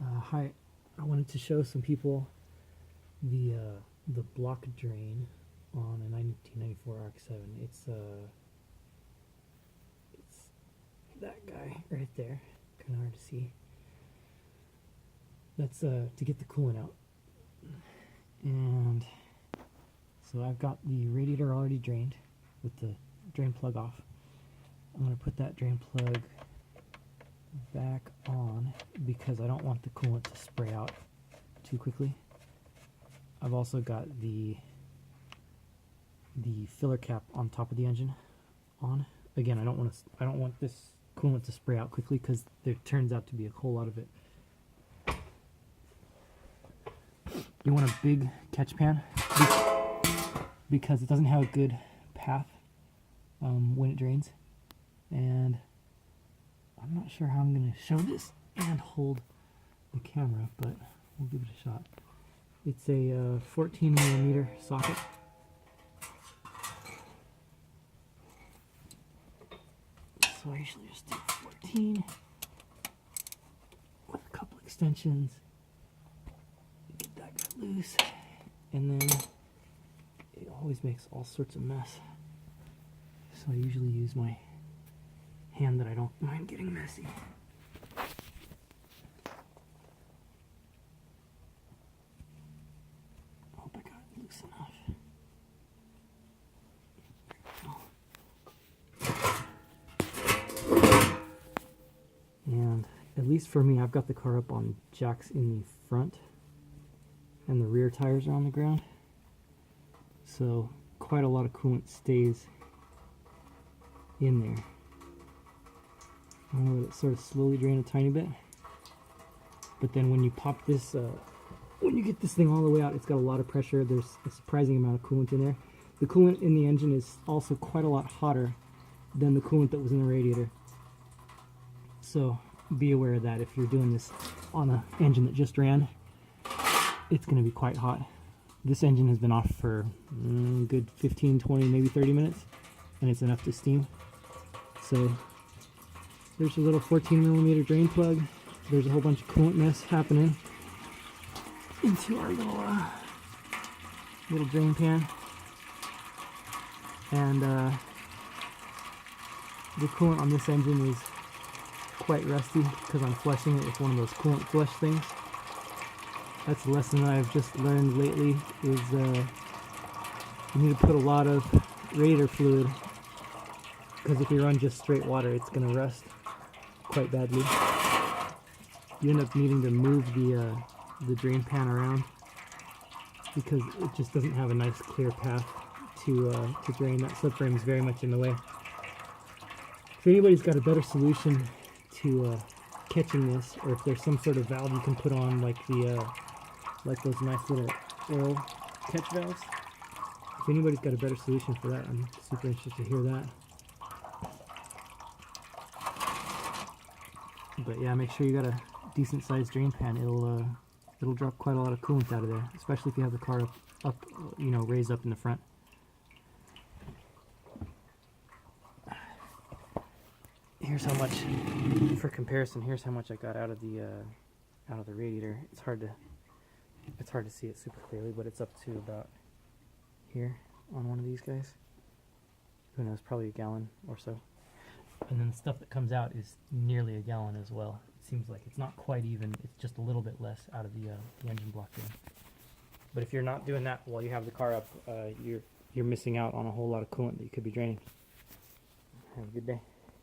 Hi, I wanted to show some people the block drain on a 1994 RX7. It's that guy right there. Kind of hard to see. That's to get the coolant out. And so I've got the radiator already drained with the drain plug off. I'm going to put that drain plug back on because I don't want the coolant to spray out too quickly. I've also got the filler cap on top of the engine on. Again, I don't want this coolant to spray out quickly because there turns out to be a whole lot of it. You want a big catch pan because it doesn't have a good path when it drains, and I'm not sure how I'm going to show this and hold the camera, but we'll give it a shot. It's a 14 millimeter socket. So I usually just do 14 with a couple extensions. Get that guy loose, and then it always makes all sorts of mess. So I usually use my hand that I don't mind getting messy. Hope I got it loose enough. And at least for me, I've got the car up on jacks in the front, and the rear tires are on the ground. So quite a lot of coolant stays in there. I'm going to let it sort of slowly drain a tiny bit. But then when you pop this, when you get this thing all the way out, it's got a lot of pressure. There's a surprising amount of coolant in there. The coolant in the engine is also quite a lot hotter than the coolant that was in the radiator. So be aware of that if you're doing this on an engine that just ran. It's going to be quite hot. This engine has been off for a good 15, 20, maybe 30 minutes, and it's enough to steam. So there's a little 14 millimeter drain plug. There's a whole bunch of coolant mess happening into our little drain pan. And the coolant on this engine is quite rusty because I'm flushing it with one of those coolant flush things. That's a lesson that I've just learned lately, is you need to put a lot of radiator fluid, because if you run just straight water, it's going to rust quite badly. You end up needing to move the drain pan around because it just doesn't have a nice clear path to drain. That subframe is very much in the way. If anybody's got a better solution to catching this, or if there's some sort of valve you can put on, like those nice little oil catch valves, if anybody's got a better solution for that, I'm super interested to hear that. But yeah, make sure you got a decent sized drain pan. It'll drop quite a lot of coolant out of there, especially if you have the car up raised up in the front. Here's how much, for comparison, here's how much I got out of the radiator. It's hard to see it super clearly, but it's up to about here on one of these guys. Who knows, probably a gallon or so. And then the stuff that comes out is nearly a gallon as well. It seems like it's not quite even, it's just a little bit less out of the engine block there. But if you're not doing that while you have the car up, you're missing out on a whole lot of coolant that you could be draining. Have a good day.